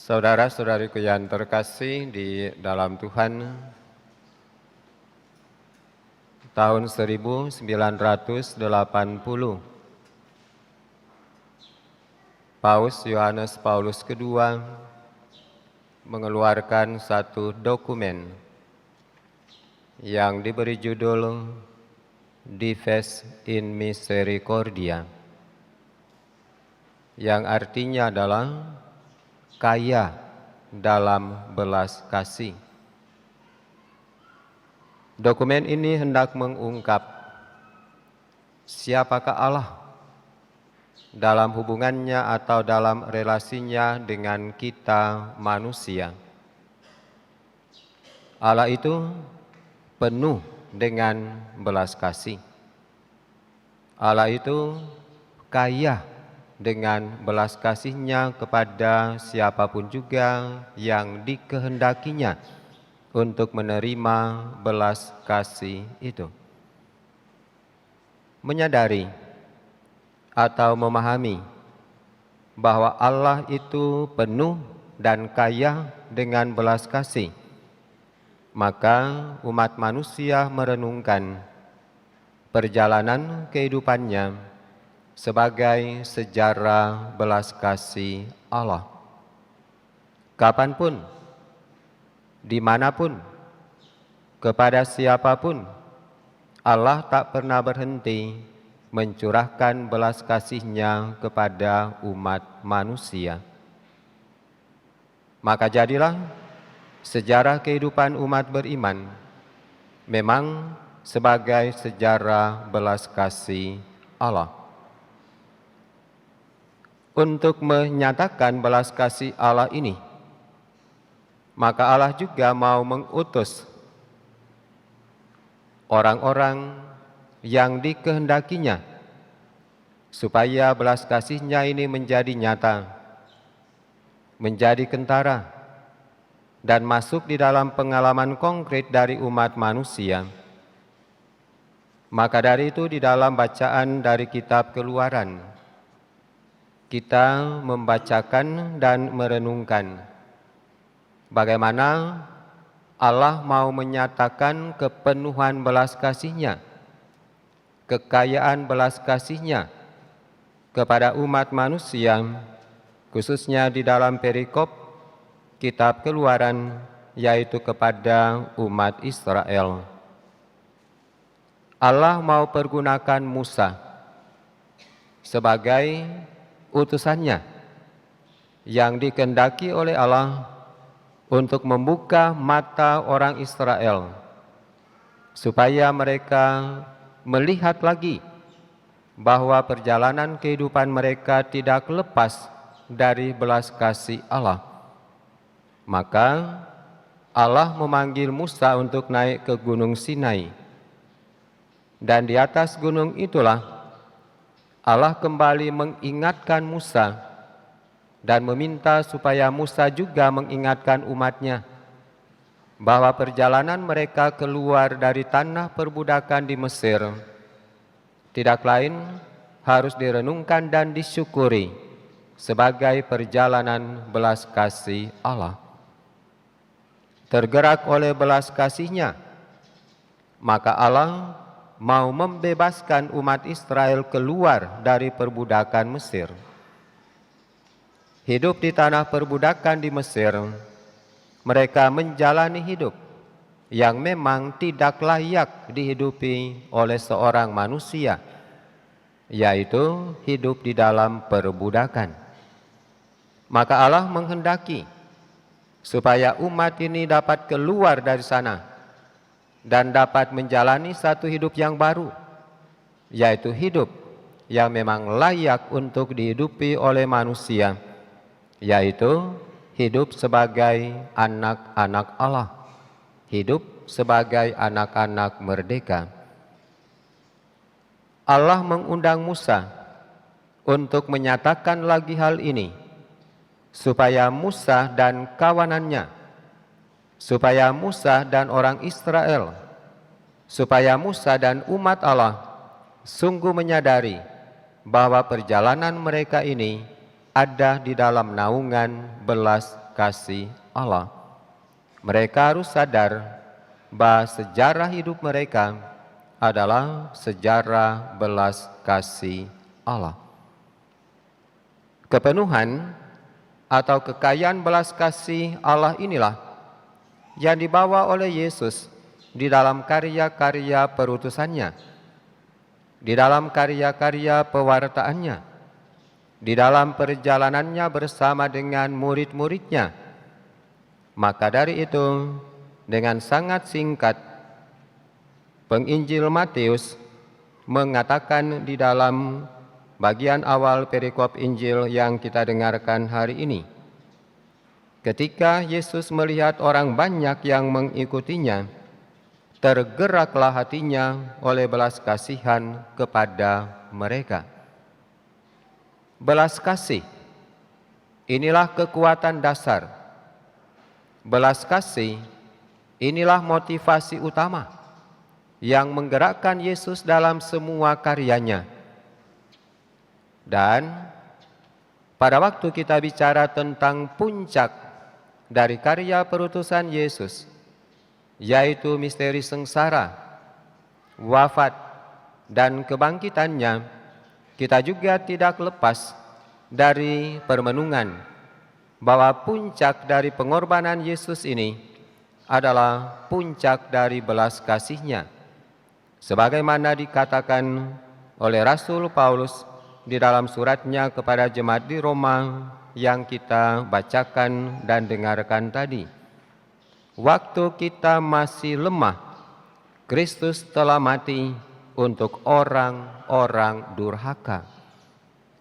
Saudara-saudariku yang terkasih di dalam Tuhan, tahun 1980, Paus Yohanes Paulus II mengeluarkan satu dokumen yang diberi judul Dives in Misericordia, yang artinya adalah kaya dalam belas kasih. Dokumen ini hendak mengungkap siapakah Allah dalam hubungannya atau dalam relasinya dengan kita manusia. Allah itu penuh dengan belas kasih. Allah itu kaya dengan belas kasih-Nya kepada siapapun juga yang dikehendakinya untuk menerima belas kasih itu. Menyadari atau memahami bahwa Allah itu penuh dan kaya dengan belas kasih, maka umat manusia merenungkan perjalanan kehidupannya sebagai sejarah belas kasih Allah. Kapanpun, dimanapun, kepada siapapun, Allah tak pernah berhenti mencurahkan belas kasih-Nya kepada umat manusia. Maka jadilah sejarah kehidupan umat beriman memang sebagai sejarah belas kasih Allah. Untuk menyatakan belas kasih Allah ini, maka Allah juga mau mengutus orang-orang yang dikehendakinya supaya belas kasih-Nya ini menjadi nyata, menjadi kentara, dan masuk di dalam pengalaman konkret dari umat manusia. Maka dari itu di dalam bacaan dari kitab Keluaran, kita membacakan dan merenungkan bagaimana Allah mau menyatakan kepenuhan belas kasih-Nya, kekayaan belas kasih-Nya kepada umat manusia, khususnya di dalam perikop kitab Keluaran, yaitu kepada umat Israel. Allah mau pergunakan Musa sebagai utusannya yang dikehendaki oleh Allah untuk membuka mata orang Israel supaya mereka melihat lagi bahwa perjalanan kehidupan mereka tidak lepas dari belas kasih Allah. Maka Allah memanggil Musa untuk naik ke Gunung Sinai, dan di atas gunung itulah Allah kembali mengingatkan Musa dan meminta supaya Musa juga mengingatkan umatnya bahwa perjalanan mereka keluar dari tanah perbudakan di Mesir tidak lain harus direnungkan dan disyukuri sebagai perjalanan belas kasih Allah. Tergerak oleh belas kasih-Nya, maka Allah mau membebaskan umat Israel keluar dari perbudakan Mesir. Hidup di tanah perbudakan di Mesir, mereka menjalani hidup yang memang tidak layak dihidupi oleh seorang manusia, yaitu hidup di dalam perbudakan. Maka Allah menghendaki supaya umat ini dapat keluar dari sana dan dapat menjalani satu hidup yang baru, yaitu hidup yang memang layak untuk dihidupi oleh manusia, yaitu hidup sebagai anak-anak Allah, hidup sebagai anak-anak merdeka. Allah mengundang Musa untuk menyatakan lagi hal ini, supaya Musa dan kawanannya, supaya Musa dan orang Israel, supaya Musa dan umat Allah sungguh menyadari bahwa perjalanan mereka ini ada di dalam naungan belas kasih Allah. Mereka harus sadar bahwa sejarah hidup mereka adalah sejarah belas kasih Allah. Kepenuhan atau kekayaan belas kasih Allah inilah yang dibawa oleh Yesus di dalam karya-karya perutusannya, di dalam karya-karya pewartaannya, di dalam perjalanannya bersama dengan murid-muridnya. Maka dari itu, dengan sangat singkat, Penginjil Matius mengatakan di dalam bagian awal perikop Injil yang kita dengarkan hari ini, ketika Yesus melihat orang banyak yang mengikutinya, tergeraklah hatinya oleh belas kasihan kepada mereka. Belas kasih, inilah kekuatan dasar. Belas kasih, inilah motivasi utama yang menggerakkan Yesus dalam semua karyanya. Dan pada waktu kita bicara tentang puncak dari karya perutusan Yesus, yaitu misteri sengsara, wafat, dan kebangkitannya, kita juga tidak lepas dari permenungan bahwa puncak dari pengorbanan Yesus ini adalah puncak dari belas kasih-Nya. Sebagaimana dikatakan oleh Rasul Paulus di dalam suratnya kepada jemaat di Roma yang kita bacakan dan dengarkan tadi. Waktu kita masih lemah, Kristus telah mati untuk orang-orang durhaka.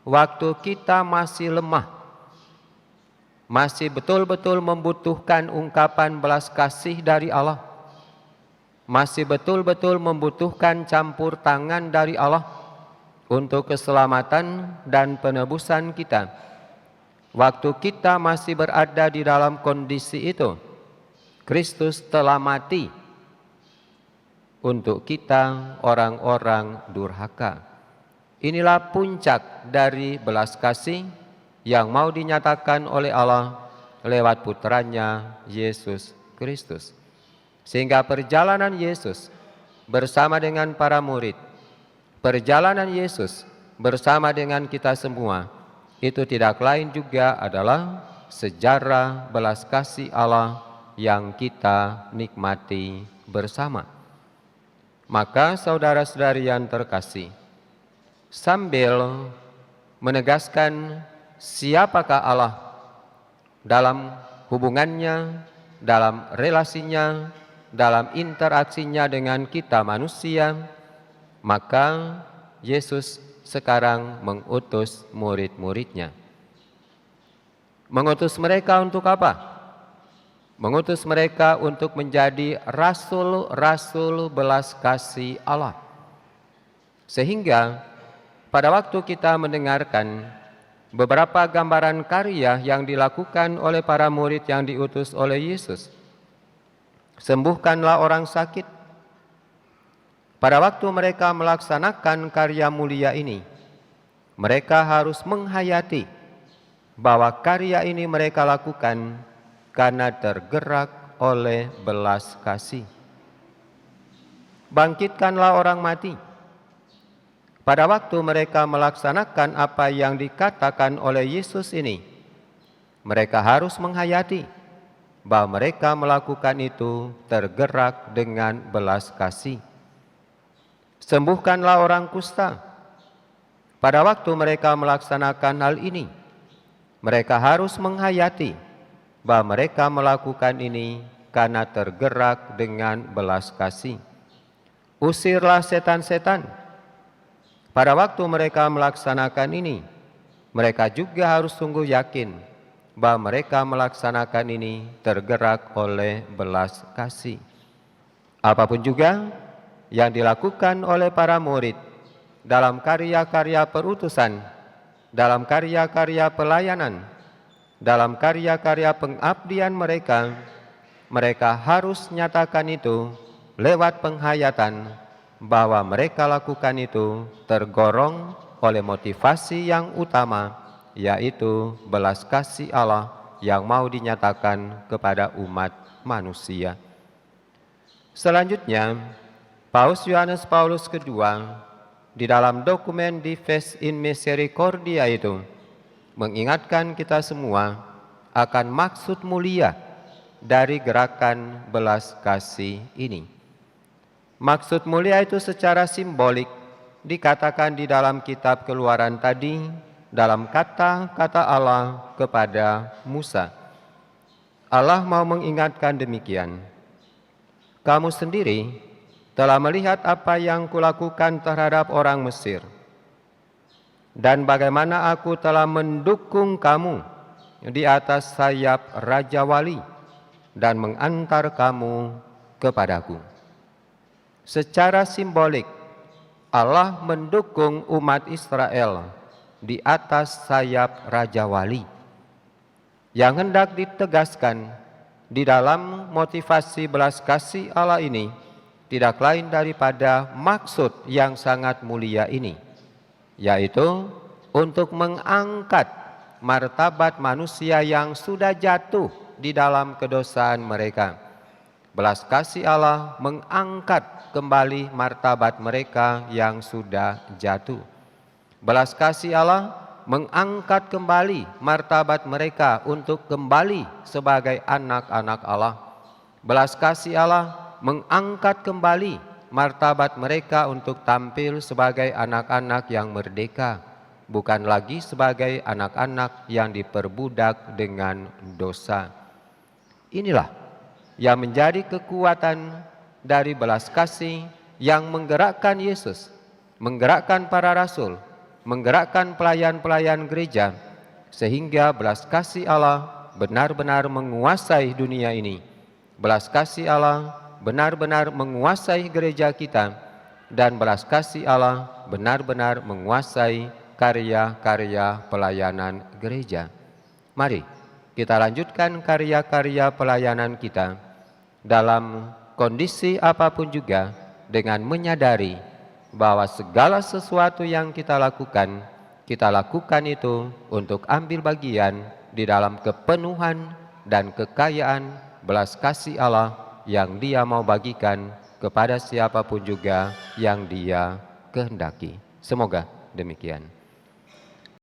Waktu kita masih lemah, masih betul-betul membutuhkan ungkapan belas kasih dari Allah, masih betul-betul membutuhkan campur tangan dari Allah untuk keselamatan dan penebusan kita. Waktu kita masih berada di dalam kondisi itu, Kristus telah mati untuk kita orang-orang durhaka. Inilah puncak dari belas kasih yang mau dinyatakan oleh Allah lewat putranya Yesus Kristus. Sehingga perjalanan Yesus bersama dengan para murid, perjalanan Yesus bersama dengan kita semua, itu tidak lain juga adalah sejarah belas kasih Allah yang kita nikmati bersama. Maka saudara-saudari yang terkasih, sambil menegaskan siapakah Allah dalam hubungannya, dalam relasinya, dalam interaksinya dengan kita manusia, maka Yesus sekarang mengutus murid-muridnya. Mengutus mereka untuk apa? Mengutus mereka untuk menjadi rasul-rasul belas kasih Allah. Sehingga pada waktu kita mendengarkan beberapa gambaran karya yang dilakukan oleh para murid yang diutus oleh Yesus, sembuhkanlah orang sakit. Pada waktu mereka melaksanakan karya mulia ini, mereka harus menghayati bahwa karya ini mereka lakukan karena tergerak oleh belas kasih. Bangkitkanlah orang mati. Pada waktu mereka melaksanakan apa yang dikatakan oleh Yesus ini, mereka harus menghayati bahwa mereka melakukan itu tergerak dengan belas kasih. Sembuhkanlah orang kusta. Pada waktu mereka melaksanakan hal ini, mereka harus menghayati bahwa mereka melakukan ini karena tergerak dengan belas kasih. Usirlah setan-setan. Pada waktu mereka melaksanakan ini, mereka juga harus sungguh yakin bahwa mereka melaksanakan ini tergerak oleh belas kasih. Apapun juga yang dilakukan oleh para murid dalam karya-karya perutusan, dalam karya-karya pelayanan, dalam karya-karya pengabdian mereka, mereka harus nyatakan itu lewat penghayatan bahwa mereka lakukan itu tergorong oleh motivasi yang utama, yaitu belas kasih Allah yang mau dinyatakan kepada umat manusia. Selanjutnya, Paus Yohanes Paulus II di dalam dokumen Dives in Misericordia itu mengingatkan kita semua akan maksud mulia dari gerakan belas kasih ini. Maksud mulia itu secara simbolik dikatakan di dalam kitab Keluaran tadi dalam kata-kata Allah kepada Musa. Allah mau mengingatkan demikian, kamu sendiri telah melihat apa yang kulakukan terhadap orang Mesir, dan bagaimana aku telah mendukung kamu di atas sayap Raja Wali dan mengantar kamu kepadaku. Secara simbolik, Allah mendukung umat Israel di atas sayap Raja Wali. Yang hendak ditegaskan di dalam motivasi belas kasih Allah ini tidak lain daripada maksud yang sangat mulia ini, yaitu untuk mengangkat martabat manusia yang sudah jatuh di dalam kedosaan mereka. Belas kasih Allah mengangkat kembali martabat mereka yang sudah jatuh. Belas kasih Allah mengangkat kembali martabat mereka untuk kembali sebagai anak-anak Allah. Belas kasih Allah mengangkat kembali martabat mereka untuk tampil sebagai anak-anak yang merdeka, bukan lagi sebagai anak-anak yang diperbudak dengan dosa. Inilah yang menjadi kekuatan dari belas kasih yang menggerakkan Yesus, menggerakkan para rasul, menggerakkan pelayan-pelayan gereja, sehingga belas kasih Allah benar-benar menguasai dunia ini. Belas kasih Allah benar-benar menguasai gereja kita, dan belas kasih Allah benar-benar menguasai karya-karya pelayanan gereja. Mari kita lanjutkan karya-karya pelayanan kita dalam kondisi apapun juga, dengan menyadari bahwa segala sesuatu yang kita lakukan itu untuk ambil bagian di dalam kepenuhan dan kekayaan belas kasih Allah yang Dia mau bagikan kepada siapapun juga yang Dia kehendaki. Semoga demikian.